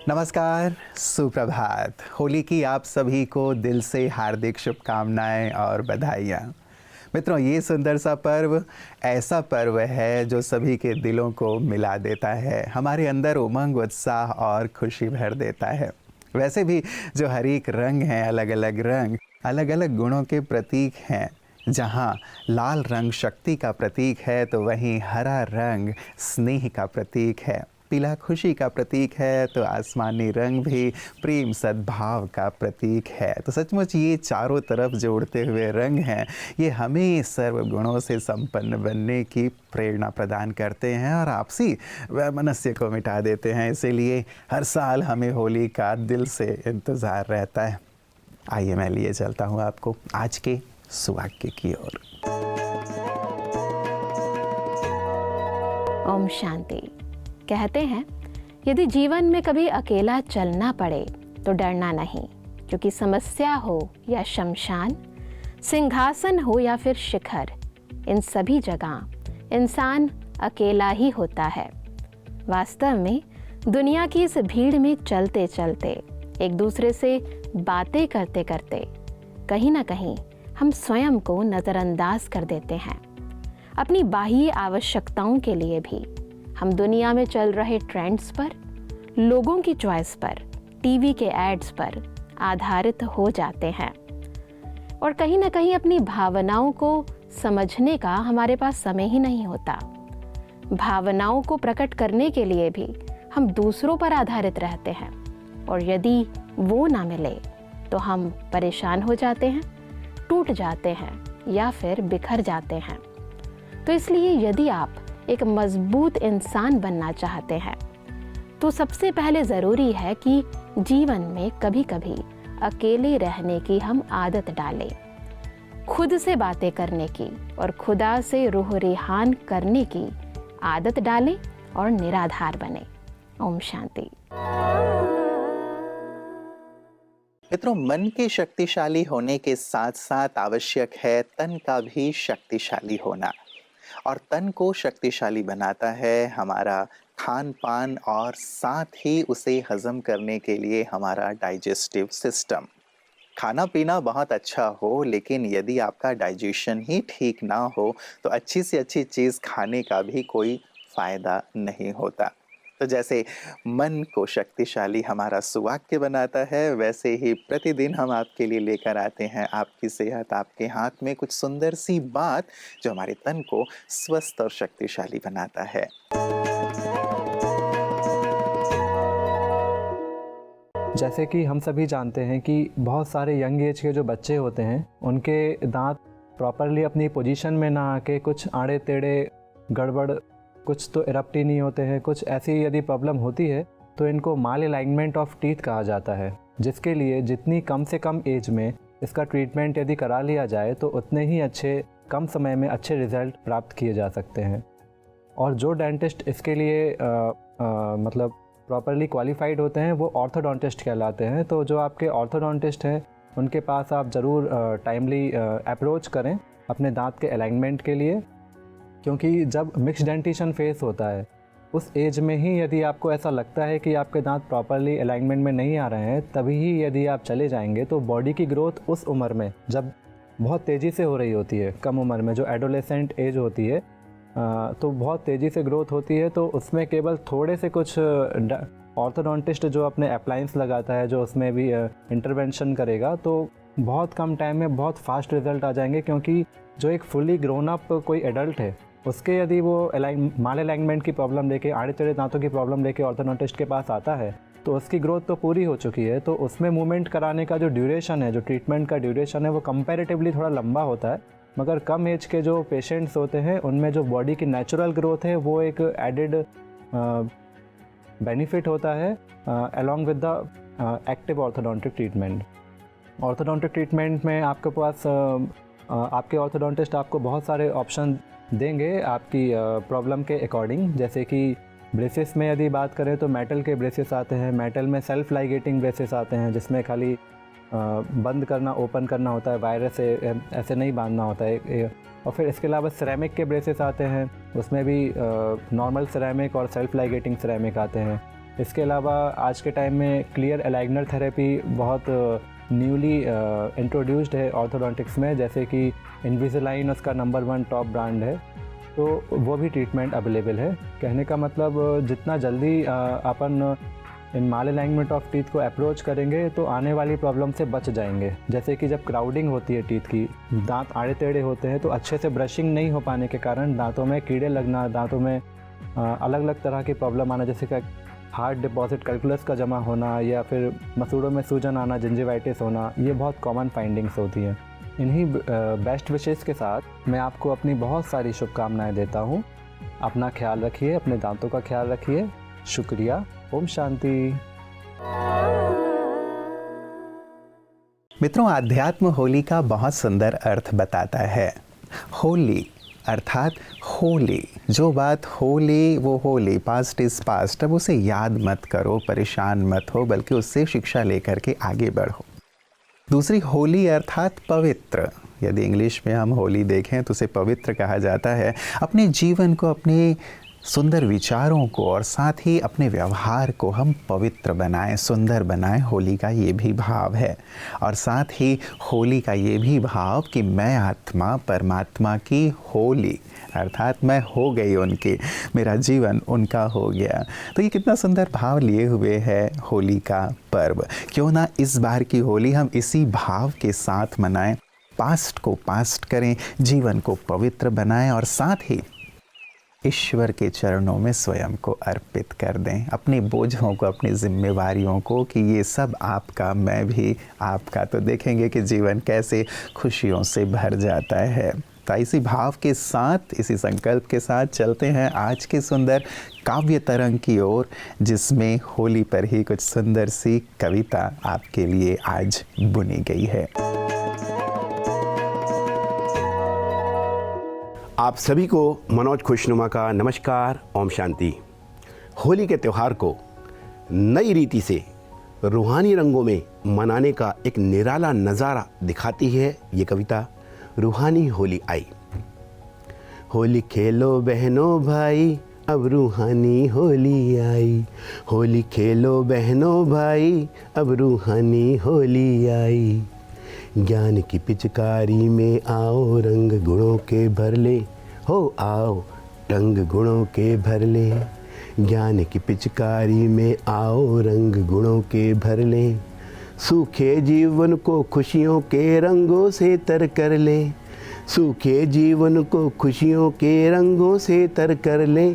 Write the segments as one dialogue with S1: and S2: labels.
S1: नमस्कार, सुप्रभात। होली की आप सभी को दिल से हार्दिक शुभकामनाएं और बधाइयाँ। मित्रों, ये सुंदर सा पर्व ऐसा पर्व है जो सभी के दिलों को मिला देता है, हमारे अंदर उमंग, उत्साह और खुशी भर देता है। वैसे भी जो हर एक रंग है, रंग अलग अलग गुणों के प्रतीक हैं। जहाँ लाल रंग शक्ति का प्रतीक है तो वहीं हरा रंग स्नेह का प्रतीक है, पीला खुशी का प्रतीक है तो आसमानी रंग भी प्रेम सद्भाव का प्रतीक है। तो सचमुच ये चारों तरफ जो उड़ते हुए रंग हैं, ये हमें सर्व गुणों से संपन्न बनने की प्रेरणा प्रदान करते हैं और आपसी वैमनस्य को मिटा देते हैं। इसीलिए हर साल हमें होली का दिल से इंतज़ार रहता है। आइए मैं लिए चलता हूँ आपको आज के सुवाक्य की ओर।
S2: ओम शांति। कहते हैं, यदि जीवन में कभी अकेला चलना पड़े तो डरना नहीं, क्योंकि समस्या हो या शमशान, सिंहासन हो या फिर शिखर, इन सभी जगह इंसान अकेला ही होता है। वास्तव में दुनिया की इस भीड़ में चलते चलते, एक दूसरे से बातें करते करते कहीं ना कहीं हम स्वयं को नज़रअंदाज कर देते हैं। अपनी बाह्य आवश्यकताओं के लिए भी हम दुनिया में चल रहे ट्रेंड्स पर, लोगों की चॉइस पर, टीवी के एड्स पर आधारित हो जाते हैं और कहीं ना कहीं अपनी भावनाओं को समझने का हमारे पास समय ही नहीं होता। भावनाओं को प्रकट करने के लिए भी हम दूसरों पर आधारित रहते हैं और यदि वो ना मिले तो हम परेशान हो जाते हैं, टूट जाते हैं या फिर बिखर जाते हैं। तो इसलिए यदि आप एक मजबूत इंसान बनना चाहते हैं तो सबसे पहले ज़रूरी है कि जीवन में कभी कभी अकेले रहने की हम आदत डालें, खुद से बातें करने की और खुदा से रूह रेहान करने की आदत डालें और निराधार बने। ओम शांति।
S1: मित्रों, मन के शक्तिशाली होने के साथ साथ आवश्यक है तन का भी शक्तिशाली होना। और तन को शक्तिशाली बनाता है हमारा खान पान और साथ ही उसे हजम करने के लिए हमारा डाइजेस्टिव सिस्टम। खाना पीना बहुत अच्छा हो, लेकिन यदि आपका डाइजेशन ही ठीक ना हो तो अच्छी से अच्छी चीज़ खाने का भी कोई फ़ायदा नहीं होता। तो जैसे मन को शक्तिशाली हमारा सुवाक्य बनाता है, वैसे ही प्रतिदिन हम आपके लिए लेकर आते हैं आपकी सेहत आपके हाथ में, कुछ सुंदर सी बात जो हमारे तन को स्वस्थ और शक्तिशाली बनाता है।
S3: जैसे कि हम सभी जानते हैं कि बहुत सारे यंग एज के जो बच्चे होते हैं, उनके दांत प्रॉपरली अपनी पोजीशन में ना आके कुछ आड़े टेढ़े, गड़बड़, कुछ तो इरप्ट ही नहीं होते हैं, कुछ ऐसी यदि प्रॉब्लम होती है तो इनको माल अलाइनमेंट ऑफ टीथ कहा जाता है, जिसके लिए जितनी कम से कम एज में इसका ट्रीटमेंट यदि करा लिया जाए तो उतने ही अच्छे कम समय में अच्छे रिजल्ट प्राप्त किए जा सकते हैं। और जो डेंटिस्ट इसके लिए मतलब प्रॉपरली क्वालिफाइड होते हैं वो ऑर्थोडोंटिस्ट कहलाते हैं। तो जो आपके ऑर्थोडोंटिस्ट हैं उनके पास आप ज़रूर टाइमली अप्रोच करें अपने दांत के अलाइनमेंट के लिए, क्योंकि जब मिक्स डेंटिशन फेस होता है उस एज में ही यदि आपको ऐसा लगता है कि आपके दांत प्रॉपरली अलाइनमेंट में नहीं आ रहे हैं, तभी ही यदि आप चले जाएंगे तो बॉडी की ग्रोथ उस उम्र में जब बहुत तेज़ी से हो रही होती है, कम उम्र में जो एडोलेसेंट एज होती है, तो बहुत तेज़ी से ग्रोथ होती है, तो उसमें केवल थोड़े से कुछ ऑर्थोडोंटिस्ट जो अपने अप्लायंस लगाता है, जो उसमें भी इंटरवेंशन करेगा, तो बहुत कम टाइम में बहुत फास्ट रिजल्ट आ जाएंगे। क्योंकि जो एक फुली ग्रोन अप कोई एडल्ट है, उसके यदि वो माल अलाइनमेंट की प्रॉब्लम लेके, आड़े टेढ़े दांतों की प्रॉब्लम लेके ऑर्थोडोंटिस्ट के पास आता है तो उसकी ग्रोथ तो पूरी हो चुकी है, तो उसमें मूवमेंट कराने का जो ड्यूरेशन है, जो ट्रीटमेंट का ड्यूरेशन है, वो कंपैरेटिवली थोड़ा लंबा होता है। मगर कम एज के जो पेशेंट्स होते हैं उनमें जो बॉडी की नेचुरल ग्रोथ है वो एक एडेड बेनिफिट होता है along with the active orthodontic treatment. Orthodontic treatment में आपके पास आपके ऑर्थोडोंटिस्ट आपको बहुत सारे ऑप्शन देंगे आपकी प्रॉब्लम के अकॉर्डिंग। जैसे कि ब्रेसेस में यदि बात करें तो मेटल के ब्रेसेस आते हैं, मेटल में सेल्फ लाइगेटिंग ब्रेसेस आते हैं जिसमें खाली बंद करना, ओपन करना होता है, वायरस से ऐसे नहीं बांधना होता है। और फिर इसके अलावा सिरेमिक के ब्रेसेस आते हैं, उसमें भी नॉर्मल सिरेमिक और सेल्फ लाइगेटिंग सिरेमिक आते हैं। इसके अलावा आज के टाइम में क्लियर अलाइनर थेरेपी बहुत न्यूली इंट्रोड्यूस्ड है ऑर्थोडोंटिक्स में, जैसे कि इनविजिलाइन उसका नंबर 1 टॉप ब्रांड है, तो वो भी ट्रीटमेंट अवेलेबल है। कहने का मतलब जितना जल्दी अपन इन माल अलाइनमेंट ऑफ टीथ को अप्रोच करेंगे तो आने वाली प्रॉब्लम से बच जाएंगे। जैसे कि जब क्राउडिंग होती है टीथ की, दांत आड़े टेढ़े होते हैं तो अच्छे से ब्रशिंग नहीं हो पाने के कारण दांतों में कीड़े लगना, दांतों में अलग अलग तरह की प्रॉब्लम आना, जैसे कि हार्ड डिपॉजिट कैलकुलस का जमा होना या फिर मसूड़ों में सूजन आना, जिंजिवाइटिस होना, ये बहुत कॉमन फाइंडिंग्स होती हैं। इन्हीं बेस्ट विशेस के साथ मैं आपको अपनी बहुत सारी शुभकामनाएं देता हूँ। अपना ख्याल रखिए, अपने दांतों का ख्याल रखिए। शुक्रिया। ओम शांति।
S1: मित्रों, आध्यात्म होली का बहुत सुंदर अर्थ बताता है। होली अर्थात होली, जो बात होली वो होली, पास्ट इज़ पास्ट। अब उसे याद मत करो, परेशान मत हो, बल्कि उससे शिक्षा लेकर के आगे बढ़ो। दूसरी होली अर्थात पवित्र। यदि इंग्लिश में हम होली देखें तो उसे पवित्र कहा जाता है। अपने जीवन को, अपने सुंदर विचारों को और साथ ही अपने व्यवहार को हम पवित्र बनाएं, सुंदर बनाएं। होली का ये भी भाव है। और साथ ही होली का ये भी भाव कि मैं आत्मा परमात्मा की होली, अर्थात मैं हो गई उनकी, मेरा जीवन उनका हो गया। तो ये कितना सुंदर भाव लिए हुए है होली का पर्व। क्यों ना इस बार की होली हम इसी भाव के साथ मनाएं, पास्ट को पास्ट करें, जीवन को पवित्र बनाएं और साथ ही ईश्वर के चरणों में स्वयं को अर्पित कर दें, अपने बोझों को, अपनी जिम्मेवारियों को, कि ये सब आपका, मैं भी आपका। तो देखेंगे कि जीवन कैसे खुशियों से भर जाता है। तो इसी भाव के साथ, इसी संकल्प के साथ चलते हैं आज के सुंदर काव्य तरंग की ओर, जिसमें होली पर ही कुछ सुंदर सी कविता आपके लिए आज बुनी गई है।
S4: आप सभी को मनोज खुशनुमा का नमस्कार। ओम शांति। होली के त्यौहार को नई रीति से रूहानी रंगों में मनाने का एक निराला नज़ारा दिखाती है ये कविता, रूहानी होली आई। होली खेलो बहनों भाई, अब रूहानी होली आई। होली खेलो बहनों भाई, अब रूहानी होली आई। ज्ञान की पिचकारी में आओ, रंग गुणों के भर ले, हो आओ रंग गुणों के भर ले। ज्ञान की पिचकारी में आओ, रंग गुणों के भर ले। सूखे जीवन को खुशियों के रंगों से तर कर ले। सूखे जीवन को खुशियों के रंगों से तर कर ले।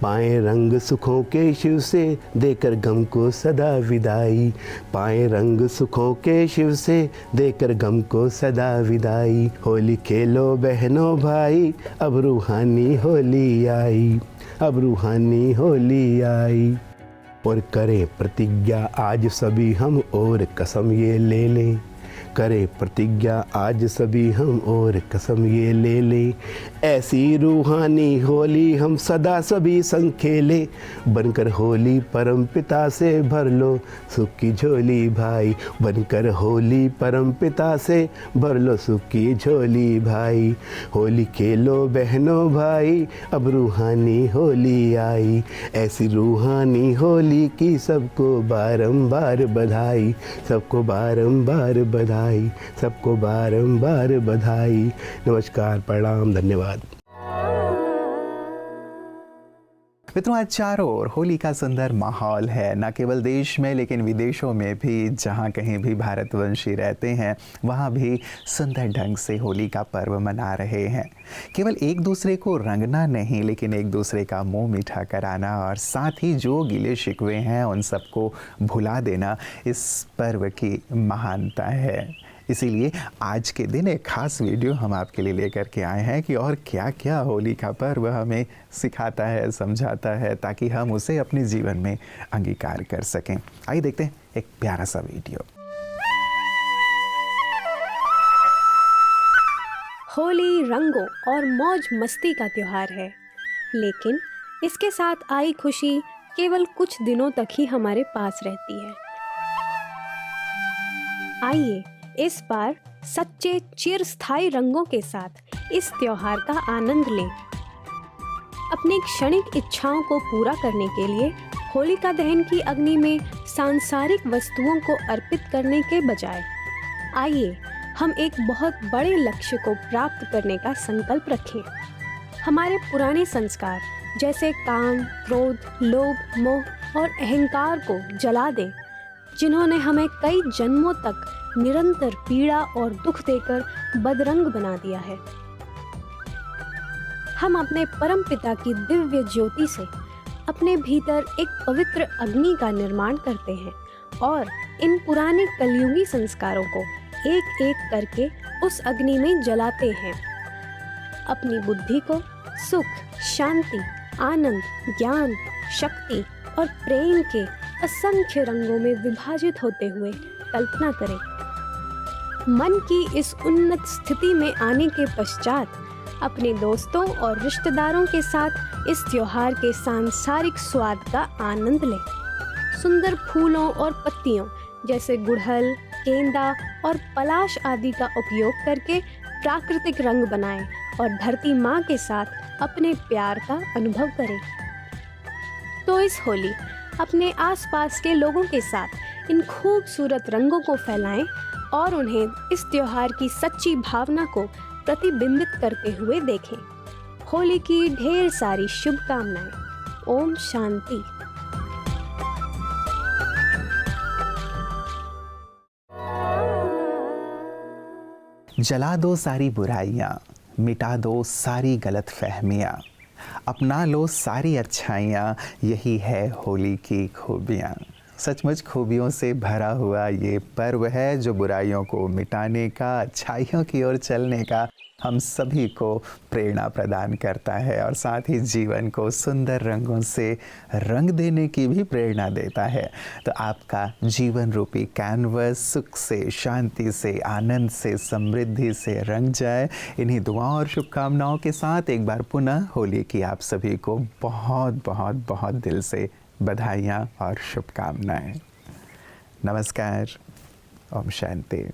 S4: पाए रंग सुखों के शिव से, देकर गम को सदा विदाई। पाए रंग सुखों के शिव से, देकर गम को सदा विदाई। होली खेलो बहनों भाई, अब रूहानी होली आई। अब रूहानी होली आई। और करें प्रतिज्ञा आज सभी हम, और कसम ये ले लें। करें प्रतिज्ञा आज सभी हम, और कसम ये ले लें। ऐसी रूहानी होली हम सदा सभी संग खेले। बनकर होली परम पिता से भर लो सुख की झोली भाई। बनकर होली परम पिता से भर लो सुख की झोली भाई। होली खेलो बहनों भाई, अब रूहानी होली आई। ऐसी रूहानी होली की सबको बारंबार बधाई। सबको बारंबार बधाई। सबको बारंबार बधाई। नमस्कार, प्रणाम, धन्यवाद।
S1: मित्रों, आज चारों ओर होली का सुंदर माहौल है, न केवल देश में लेकिन विदेशों में भी। जहाँ कहीं भी भारतवंशी रहते हैं वहाँ भी सुंदर ढंग से होली का पर्व मना रहे हैं। केवल एक दूसरे को रंगना नहीं, लेकिन एक दूसरे का मुंह मीठा कराना और साथ ही जो गिले शिकवे हैं उन सबको भुला देना इस पर्व की महानता है। इसीलिए आज के दिन एक खास वीडियो हम आपके लिए लेकर के आए हैं कि और क्या क्या होली का पर्व हमें सिखाता है, समझाता है, ताकि हम उसे अपने जीवन में अंगीकार कर सकें। आइए देखते हैं एक प्यारा सा वीडियो।
S5: होली रंगों और मौज मस्ती का त्योहार है, लेकिन इसके साथ आई खुशी केवल कुछ दिनों तक ही हमारे पास रहती है। आइए इस बार सच्चे चिरस्थायी रंगों के साथ इस त्योहार का आनंद लें। अपनी क्षणिक इच्छाओं को पूरा करने के लिए होलिका दहन की अग्नि में सांसारिक वस्तुओं को अर्पित करने के बजाय आइए हम एक बहुत बड़े लक्ष्य को प्राप्त करने का संकल्प रखें। हमारे पुराने संस्कार जैसे काम, क्रोध, लोभ, मोह और अहंकार को जला दें, जिन्होंने हमें कई जन्मों तक निरंतर पीड़ा और दुख देकर बदरंग बना दिया है। हम अपने परम पिता की दिव्य ज्योति से अपने भीतर एक पवित्र अग्नि का निर्माण करते हैं और इन पुराने कलयुगी संस्कारों को एक एक करके उस अग्नि में जलाते हैं। अपनी बुद्धि को सुख, शांति, आनंद, ज्ञान, शक्ति और प्रेम के असंख्य रंगों में विभाजित होते हुए कल्पना करें। मन की इस उन्नत स्थिति में आने के पश्चात अपने दोस्तों और रिश्तेदारों के साथ इस त्योहार के सांसारिक स्वाद का आनंद लें। सुंदर फूलों और पत्तियों जैसे गुड़हल, गेंदा और पलाश आदि का उपयोग करके प्राकृतिक रंग बनाएं और धरती माँ के साथ अपने प्यार का अनुभव करें। तो इस होली अपने आसपास के लोगों के साथ इन खूबसूरत रंगों को फैलाएं और उन्हें इस त्योहार की सच्ची भावना को प्रतिबिंबित करते हुए देखें। होली की ढेर सारी शुभकामनाएं। ओम शांति।
S1: जला दो सारी बुराइयाँ, मिटा दो सारी गलत फहमियाँ, अपना लो सारी अच्छाइयाँ, यही है होली की खूबियाँ। सचमुच खूबियों से भरा हुआ ये पर्व है जो बुराइयों को मिटाने का, अच्छाइयों की ओर चलने का हम सभी को प्रेरणा प्रदान करता है और साथ ही जीवन को सुंदर रंगों से रंग देने की भी प्रेरणा देता है। तो आपका जीवन रूपी कैनवस सुख से, शांति से, आनंद से, समृद्धि से रंग जाए। इन्हीं दुआओं और शुभकामनाओं के साथ एक बार पुनः होली की आप सभी को बहुत बहुत बहुत दिल से बधाइयाँ और शुभकामनाएं। नमस्कार। ओम शांति।